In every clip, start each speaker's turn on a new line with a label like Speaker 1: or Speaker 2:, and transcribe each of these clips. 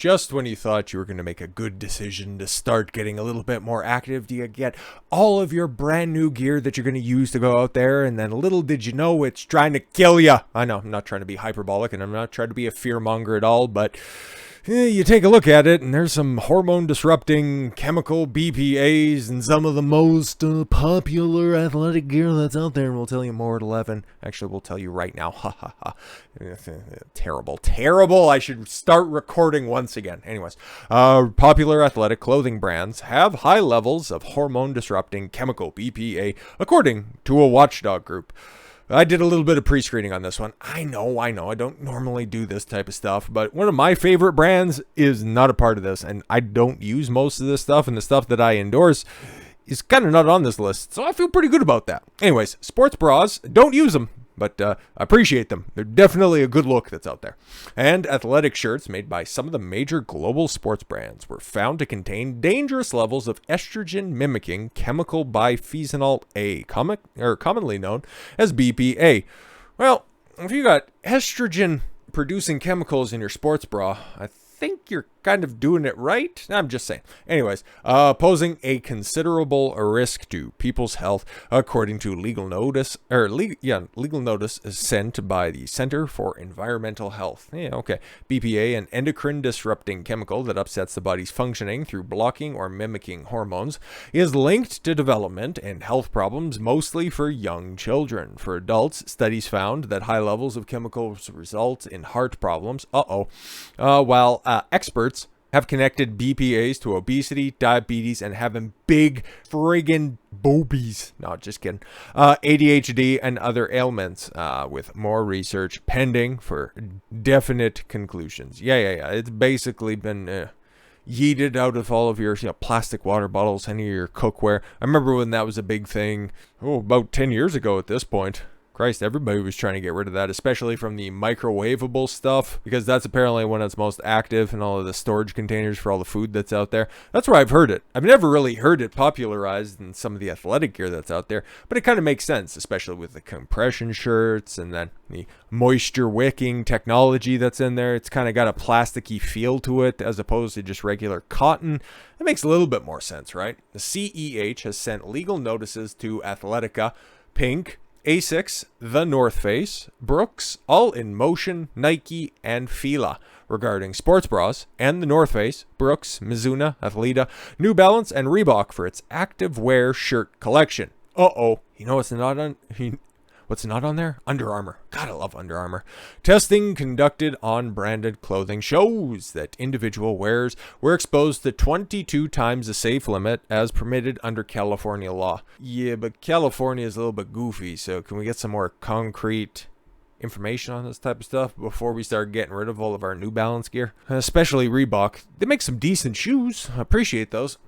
Speaker 1: Just when you thought you were going to make a good decision to start getting a little bit more active, do you get all of your brand new gear that you're going to use to go out there, and then little did you know it's trying to kill you. I know, I'm not trying to be hyperbolic, and I'm not trying to be a fearmonger at all, but you take a look at it, and there's some hormone-disrupting chemical BPAs and some of the most popular athletic gear that's out there, and we'll tell you more at 11. Actually, we'll tell you right now. Ha ha ha. Terrible, terrible. I should start recording once again. Anyways, popular athletic clothing brands have high levels of hormone-disrupting chemical BPA, according to a watchdog group. I did a little bit of pre-screening on this one. I know. I don't normally do this type of stuff, but one of my favorite brands is not a part of this, and I don't use most of this stuff, and the stuff that I endorse is kind of not on this list, so I feel pretty good about that. Anyways, sports bras, don't use them, but appreciate them. They're definitely a good look that's out there. And athletic shirts made by some of the major global sports brands were found to contain dangerous levels of estrogen mimicking chemical bisphenol A, commonly known as BPA. Well, if you got estrogen producing chemicals in your sports bra, I think you're kind of doing it right. I'm just saying. Anyways, posing a considerable risk to people's health, according to legal notice sent by the Center for Environmental Health. Yeah, okay. BPA, an endocrine disrupting chemical that upsets the body's functioning through blocking or mimicking hormones, is linked to development and health problems, mostly for young children. For adults, studies found that high levels of chemicals result in heart problems. While experts have connected BPAs to obesity, diabetes, and having big friggin' boobies. No, just kidding. ADHD and other ailments, with more research pending for definite conclusions. Yeah. It's basically been yeeted out of all of your plastic water bottles, any of your cookware. I remember when that was a big thing, about 10 years ago at this point. Christ, everybody was trying to get rid of that, especially from the microwavable stuff, because that's apparently when it's most active in all of the storage containers for all the food that's out there. That's where I've heard it. I've never really heard it popularized in some of the athletic gear that's out there, but it kind of makes sense, especially with the compression shirts and then the moisture wicking technology that's in there. It's kind of got a plasticky feel to it as opposed to just regular cotton. It makes a little bit more sense, right? The CEH has sent legal notices to Athletica, Pink, Asics, The North Face, Brooks, All in Motion, Nike, and Fila regarding sports bras, and The North Face, Brooks, Mizuno, Athleta, New Balance, and Reebok for its active wear shirt collection. You know what's not on there? Under Armour. God, I love Under Armour. Testing conducted on branded clothing shows that individual wearers were exposed to 22 times the safe limit as permitted under California law. Yeah, but California is a little bit goofy, so can we get some more concrete information on this type of stuff before we start getting rid of all of our New Balance gear? Especially Reebok. They make some decent shoes. I appreciate those.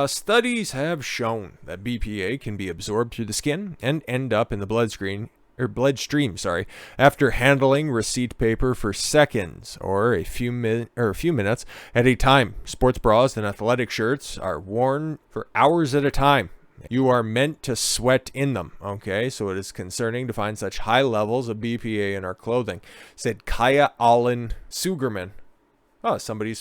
Speaker 1: Studies have shown that BPA can be absorbed through the skin and end up in the bloodstream, after handling receipt paper for seconds or a few minutes at a time. Sports bras and athletic shirts are worn for hours at a time. You are meant to sweat in them, okay? So it is concerning to find such high levels of BPA in our clothing, said Kaya Allen Sugerman. Somebody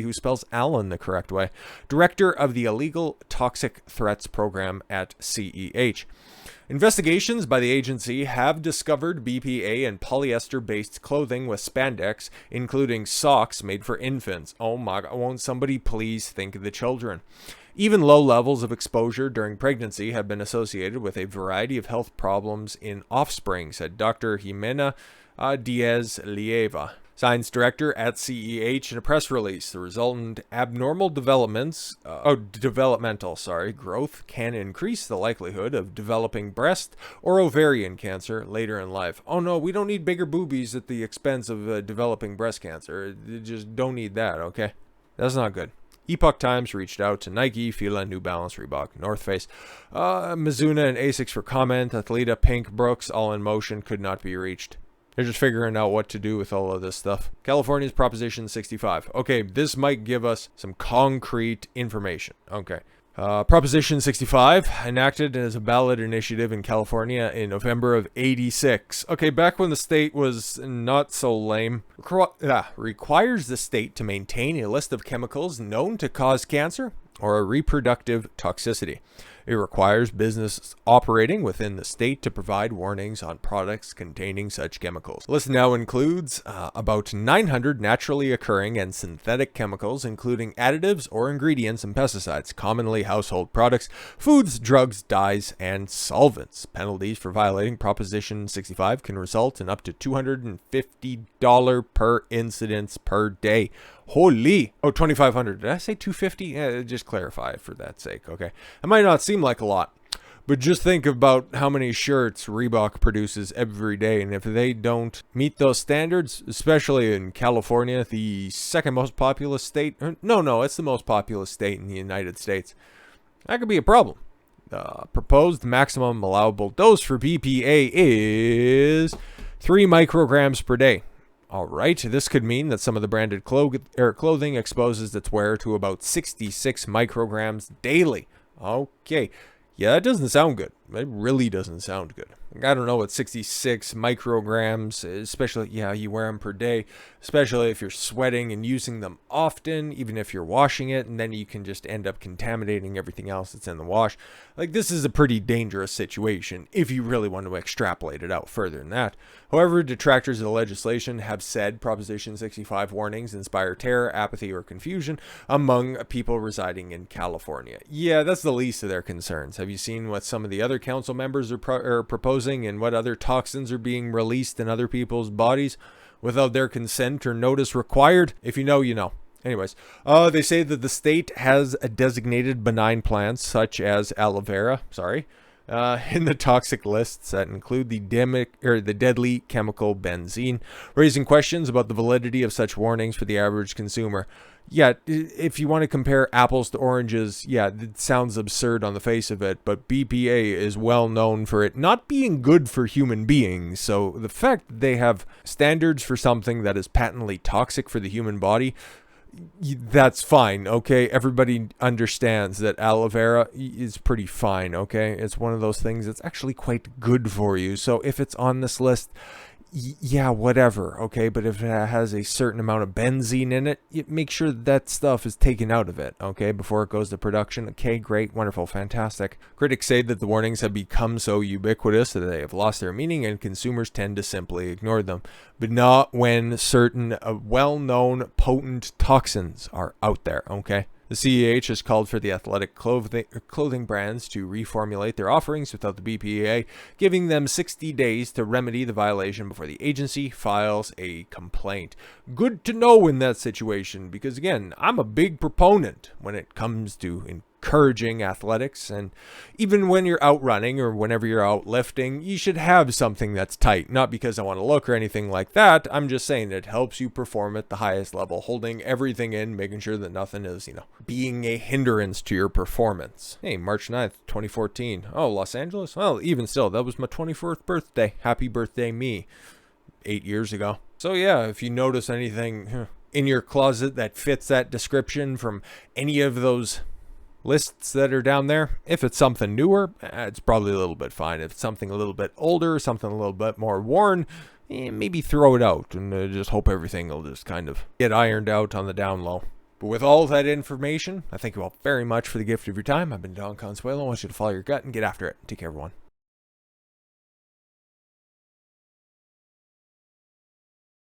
Speaker 1: who spells Allen the correct way. Director of the Illegal Toxic Threats Program at CEH. Investigations by the agency have discovered BPA in polyester-based clothing with spandex, including socks made for infants. Oh my God, won't somebody please think of the children? Even low levels of exposure during pregnancy have been associated with a variety of health problems in offspring, said Dr. Jimena Diaz-Lieva, science director at CEH, in a press release. The resultant abnormal developmental growth can increase the likelihood of developing breast or ovarian cancer later in life. Oh no, we don't need bigger boobies at the expense of developing breast cancer. You just don't need that, okay? That's not good. Epoch Times reached out to Nike, Fila, New Balance, Reebok, North Face, Mizuno, and Asics for comment. Athleta, Pink, Brooks, All in Motion could not be reached. They're just figuring out what to do with all of this stuff. California's Proposition 65. Okay, this might give us some concrete information. Okay. Proposition 65, enacted as a ballot initiative in California in November of 86. Okay, back when the state was not so lame. Requires the state to maintain a list of chemicals known to cause cancer or a reproductive toxicity. It requires businesses operating within the state to provide warnings on products containing such chemicals. The list now includes about 900 naturally occurring and synthetic chemicals, including additives or ingredients and pesticides, commonly household products, foods, drugs, dyes, and solvents. Penalties for violating Proposition 65 can result in up to $250 per incidence per day. Holy! Oh, 2,500. Did I say 250? Just clarify for that sake, okay? It might not seem like a lot, but just think about how many shirts Reebok produces every day, and if they don't meet those standards, especially in California, the second most populous state, no, it's the most populous state in the United States, that could be a problem. The proposed maximum allowable dose for BPA is 3 micrograms per day. All right, this could mean that some of the branded clothing exposes its wearer to about 66 micrograms daily. Okay, yeah, that doesn't sound good. It really doesn't sound good. I don't know what 66 micrograms, especially, yeah, you wear them per day, especially if you're sweating and using them often, even if you're washing it, and then you can just end up contaminating everything else that's in the wash. Like, this is a pretty dangerous situation if you really want to extrapolate it out further than that. However, detractors of the legislation have said Proposition 65 warnings inspire terror, apathy, or confusion among people residing in California. Yeah, that's the least of their concerns. Have you seen what some of the other council members are proposing and what other toxins are being released in other people's bodies without their consent or notice required? If you know, you know. Anyways, they say that the state has a designated benign plants such as aloe vera, in the toxic lists that include the deadly chemical benzene, raising questions about the validity of such warnings for the average consumer. Yeah, if you want to compare apples to oranges, yeah, it sounds absurd on the face of it, but BPA is well known for it not being good for human beings. So the fact that they have standards for something that is patently toxic for the human body, that's fine, okay? Everybody understands that aloe vera is pretty fine, okay? It's one of those things that's actually quite good for you. So if it's on this list, yeah, whatever, okay? But if it has a certain amount of benzene in it, make sure that stuff is taken out of it, okay, before it goes to production. Okay, great, wonderful, fantastic. Critics say that the warnings have become so ubiquitous that they have lost their meaning and consumers tend to simply ignore them. But not when certain well-known potent toxins are out there, okay? The CEH has called for the athletic clothing brands to reformulate their offerings without the BPA, giving them 60 days to remedy the violation before the agency files a complaint. Good to know in that situation, because again, I'm a big proponent when it comes to encouraging athletics, and even when you're out running or whenever you're out lifting, you should have something that's tight. Not because I want to look or anything like that, I'm just saying it helps you perform at the highest level, holding everything in, making sure that nothing is, being a hindrance to your performance. Hey, March 9th, 2014. Oh, Los Angeles? Well, even still, that was my 24th birthday. Happy birthday me. 8 years ago. So yeah, if you notice anything in your closet that fits that description from any of those lists that are down there, if it's something newer, it's probably a little bit fine. If it's something a little bit older, something a little bit more worn, maybe throw it out and just hope everything will just kind of get ironed out on the down low. But with all that information, I thank you all very much for the gift of your time. I've been Don Consuelo. I want you to follow your gut and get after it. Take care, everyone.